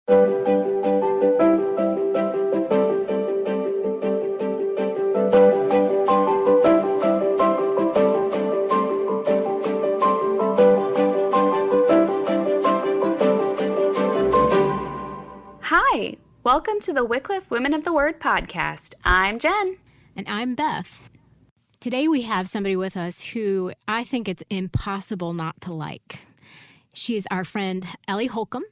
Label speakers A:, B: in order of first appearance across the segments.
A: Hi, welcome to the Wycliffe Women of the Word podcast. I'm Jenn.
B: And I'm Beth. Today we have somebody with us who I think it's impossible not to like. She's our friend Ellie Holcomb,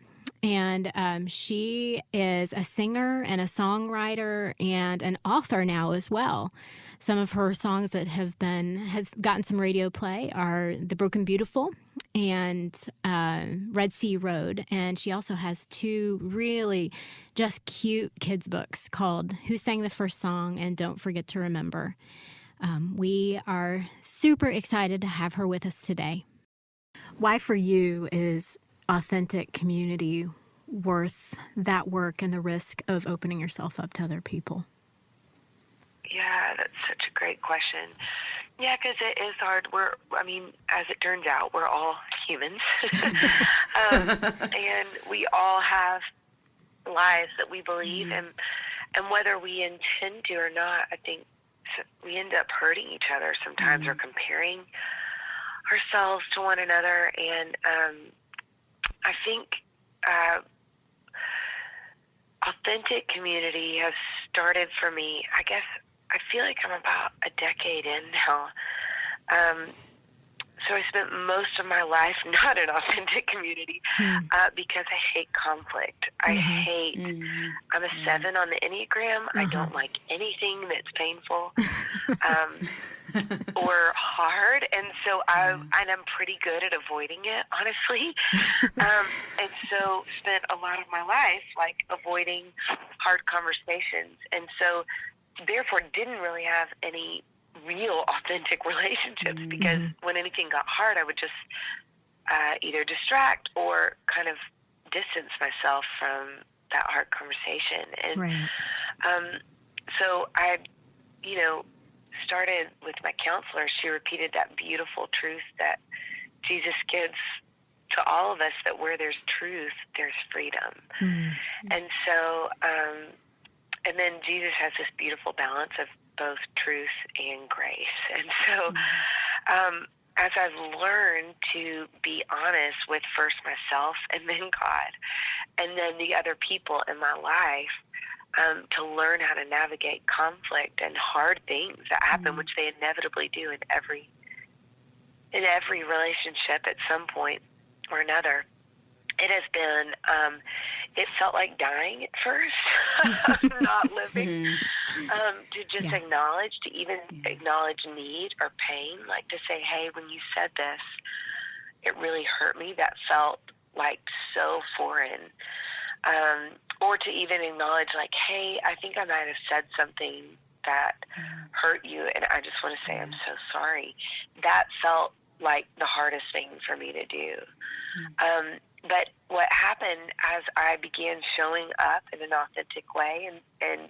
B: and she is a singer and a songwriter and an author now as well. Some of her songs that have gotten some radio play are The Broken Beautiful and Red Sea Road. And she also has two really just cute kids' books called Who Sang the First Song and Don't Forget to Remember. We are super excited to have her with us today. Why for you is authentic community worth that work and the risk of opening yourself up to other people?
C: Yeah, that's such a great question. Yeah, because it is hard. As it turns out, we're all humans. And we all have lies that we believe, and whether we intend to or not, I think we end up hurting each other sometimes or comparing ourselves to one another. And I think authentic community has started for me, I guess, I feel like I'm about a decade in now. So I spent most of my life not in authentic community because I hate conflict. I'm a 7 on the Enneagram. I don't like anything that's painful or hard, and so I'm pretty good at avoiding it, honestly. And so spent a lot of my life avoiding hard conversations, and so therefore didn't really have any real authentic relationships because when anything got hard, I would just either distract or kind of distance myself from that hard conversation. And so I, started with my counselor. She repeated that beautiful truth that Jesus gives to all of us, that where there's truth, there's freedom. And so, and then Jesus has this beautiful balance of both truth and grace. And so as I've learned to be honest with first myself and then God and then the other people in my life, to learn how to navigate conflict and hard things that happen, which they inevitably do in every relationship at some point or another. It has been, it felt like dying at first, not living, to just acknowledge, to even acknowledge need or pain, like to say, hey, when you said this, it really hurt me. That felt like so foreign. Or to even acknowledge, like, hey, I think I might have said something that hurt you, and I just want to say I'm so sorry. That felt like the hardest thing for me to do. But what happened as I began showing up in an authentic way and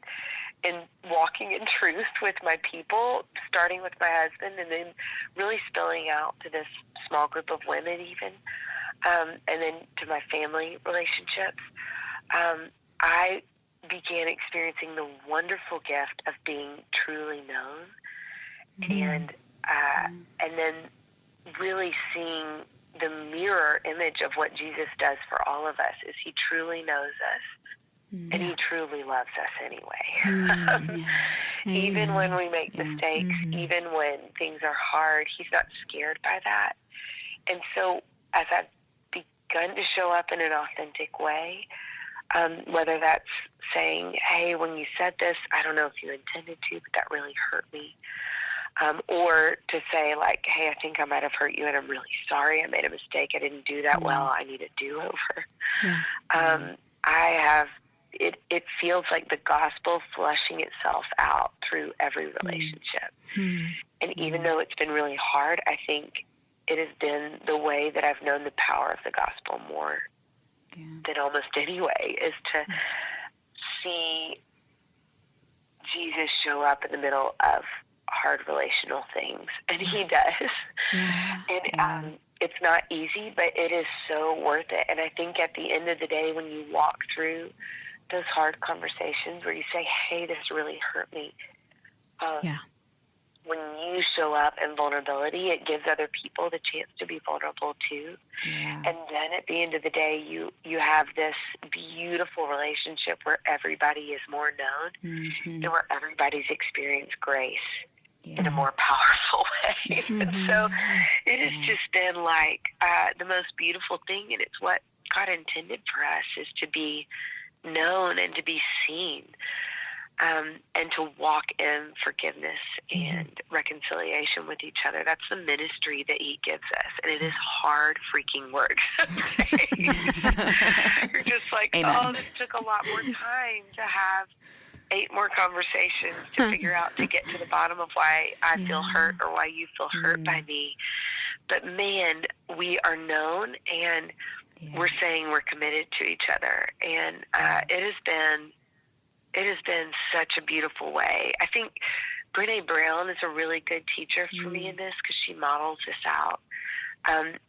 C: walking in truth with my people, starting with my husband and then really spilling out to this small group of women even, and then to my family relationships, I began experiencing the wonderful gift of being truly known and then really seeing the mirror image of what Jesus does for all of us is he truly knows us and he truly loves us anyway. Even when we make mistakes, even when things are hard, he's not scared by that. And so as I've begun to show up in an authentic way, whether that's saying, hey, when you said this, I don't know if you intended to, but that really hurt me. Or to say, like, hey, I think I might have hurt you, and I'm really sorry. I made a mistake. I didn't do that well. I need a do-over. It feels like the gospel flushing itself out through every relationship. And even though it's been really hard, I think it has been the way that I've known the power of the gospel more than almost any way, is to see Jesus show up in the middle of hard relational things, and he does. it's not easy, but it is so worth it. And I think at the end of the day, when you walk through those hard conversations where you say, hey, this really hurt me, when you show up in vulnerability, it gives other people the chance to be vulnerable too.
A: Yeah.
C: And then at the end of the day, you have this beautiful relationship where everybody is more known and where everybody's experienced grace in a more powerful way. And so it has just been like the most beautiful thing, and it's what God intended for us, is to be known and to be seen. And to walk in forgiveness and reconciliation with each other. That's the ministry that he gives us. And it is hard freaking work. You're just like,
A: Amen.
C: oh, this took a lot more time to have 8 more conversations to figure out, to get to the bottom of why I feel hurt or why you feel hurt by me. But man, we are known, and we're saying we're committed to each other. And it has been such a beautiful way. I think Brené Brown is a really good teacher for me in this, because she models this out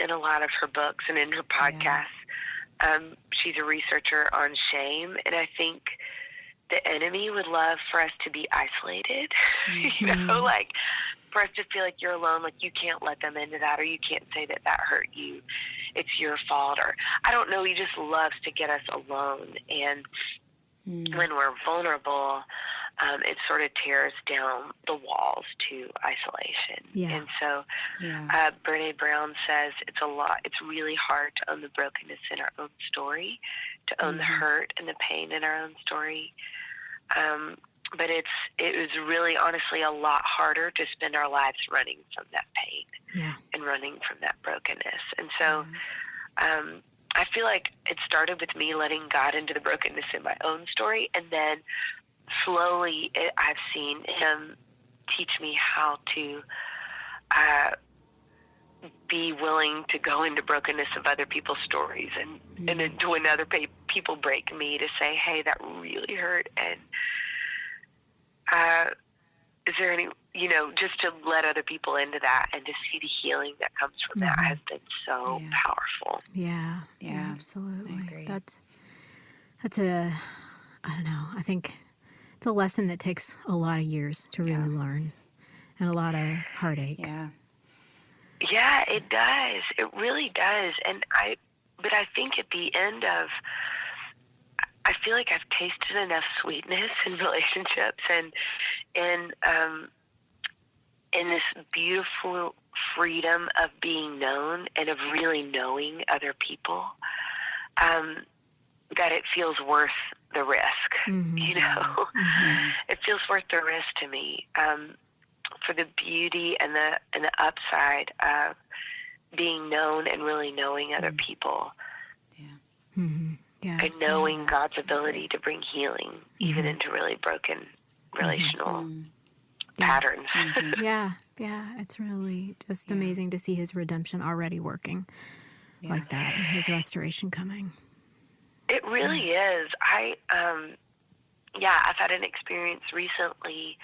C: in a lot of her books and in her podcasts. She's a researcher on shame, and I think the enemy would love for us to be isolated, you know, like for us to feel like you're alone, like you can't let them into that, or you can't say that that hurt you. It's your fault, or I don't know, he just loves to get us alone. And when we're vulnerable, it sort of tears down the walls to isolation.
B: Yeah.
C: And so Brené Brown says it's really hard to own the brokenness in our own story, to own the hurt and the pain in our own story. But it was really, honestly, a lot harder to spend our lives running from that pain and running from that brokenness. And so I feel like it started with me letting God into the brokenness in my own story, and then slowly I've seen him teach me how to be willing to go into brokenness of other people's stories, and then when other people break me, to say, hey, that really hurt, and is there any, you know, just to let other people into that and to see the healing that comes from that has been so powerful.
B: Yeah, absolutely.
A: I agree.
B: That's I don't know, I think it's a lesson that takes a lot of years to really learn, and a lot of heartache.
C: Yeah, it does. It really does. But I think at the end of, I feel like I've tasted enough sweetness in relationships and in this beautiful freedom of being known and of really knowing other people, that it feels worth the risk. You know, it feels worth the risk to me, for the beauty and the upside of being known and really knowing other people.
B: Yeah,
C: and knowing God's ability to bring healing even into really broken relational patterns.
B: Yeah, it's really just amazing to see his redemption already working like that, and his restoration coming.
C: It really is. I've had an experience recently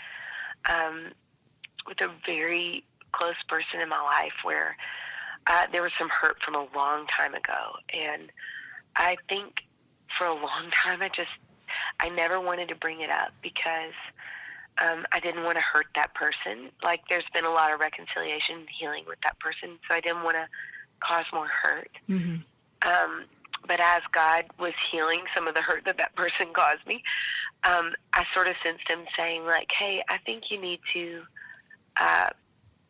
C: with a very close person in my life where there was some hurt from a long time ago, and I think for a long time I never wanted to bring it up, because I didn't want to hurt that person. Like, there's been a lot of reconciliation and healing with that person, so I didn't want to cause more hurt. But as God was healing some of the hurt that person caused me, I sort of sensed him saying, like, hey, I think you need to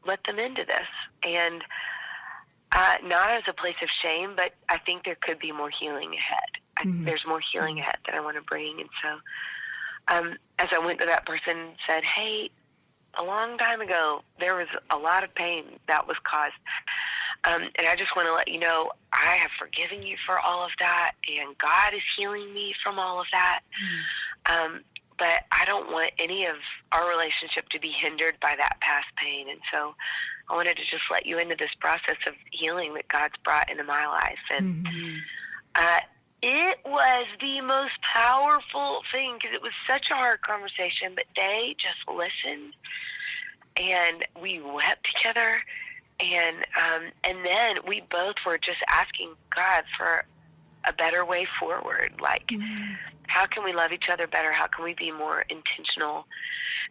C: let them into this. And not as a place of shame, but I think there could be more healing ahead. There's more healing ahead that I want to bring. And so as I went to that person and said, hey, a long time ago, there was a lot of pain that was caused. And I just want to let you know, I have forgiven you for all of that, and God is healing me from all of that. But I don't want any of our relationship to be hindered by that past pain. And so I wanted to just let you into this process of healing that God's brought into my life. And it was the most powerful thing, because it was such a hard conversation, but they just listened, and we wept together, And then we both were just asking God for a better way forward. Like, how can we love each other better? How can we be more intentional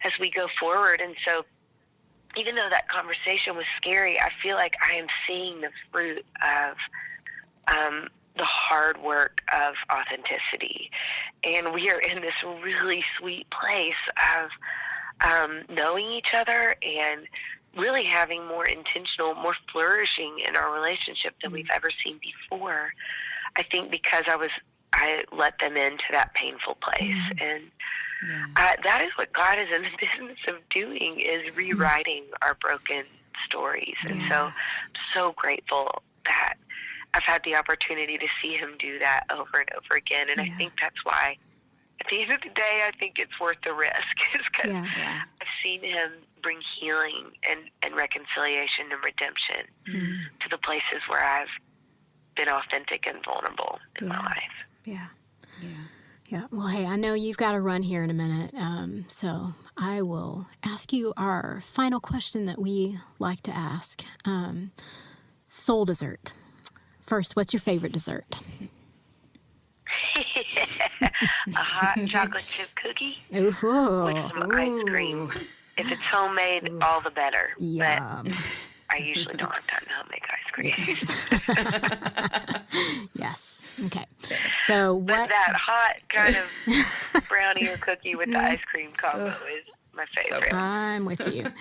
C: as we go forward? And so even though that conversation was scary, I feel like I am seeing the fruit of the hard work of authenticity. And we are in this really sweet place of knowing each other and really having more intentional, more flourishing in our relationship than we've ever seen before. I think because I let them into that painful place. And that is what God is in the business of doing, is rewriting our broken stories. And so I'm so grateful that I've had the opportunity to see him do that over and over again. And I think that's why, at the end of the day, I think it's worth the risk, is because I've seen him bring healing and reconciliation and redemption to the places where I've been authentic and vulnerable in my life.
B: Yeah. Well, hey, I know you've got to run here in a minute, so I will ask you our final question that we like to ask. Soul dessert. First, what's your favorite dessert?
C: A hot chocolate chip cookie
B: Ooh.
C: with some ice cream. If it's homemade, all the better.
B: Yum.
C: But I usually don't have time to make ice cream.
B: Yes. Okay. So what?
C: But that hot kind of brownie or cookie with the ice cream combo is my favorite.
B: I'm with you.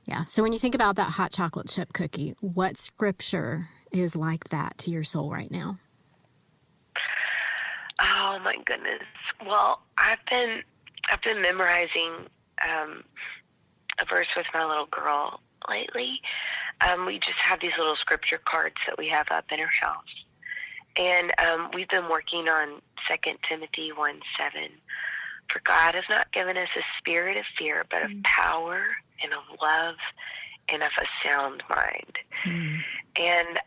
B: Yeah. So when you think about that hot chocolate chip cookie, what scripture is like that to your soul right now?
C: Oh my goodness. Well, I've been memorizing a verse with my little girl lately. We just have these little scripture cards that we have up in our house. And we've been working on 2 Timothy 1:7. For God has not given us a spirit of fear, but of power and of love and of a sound mind. And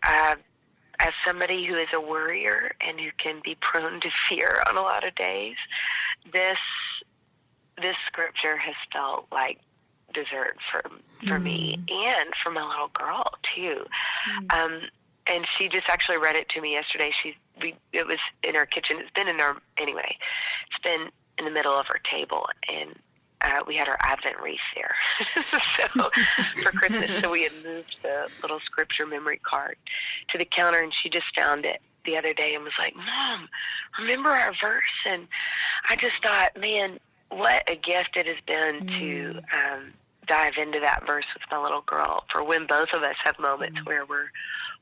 C: as somebody who is a worrier and who can be prone to fear on a lot of days, this scripture has felt like dessert for me and for my little girl too. And she just actually read it to me yesterday. It was in our kitchen. It's been in the middle of our table, and we had our Advent wreath there. So for Christmas, so we had moved the little scripture memory card to the counter, and she just found it the other day and was like, "Mom, remember our verse?" And I just thought, man, what a gift it has been to dive into that verse with my little girl, for when both of us have moments where we're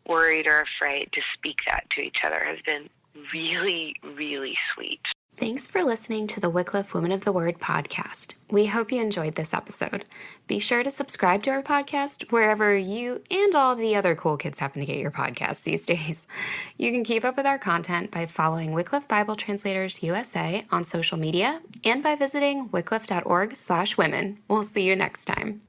C: worried or afraid, to speak that to each other has been really, really sweet.
A: Thanks for listening to the Wycliffe Women of the Word podcast. We hope you enjoyed this episode. Be sure to subscribe to our podcast wherever you and all the other cool kids happen to get your podcasts these days. You can keep up with our content by following Wycliffe Bible Translators USA on social media and by visiting wycliffe.org/women. We'll see you next time.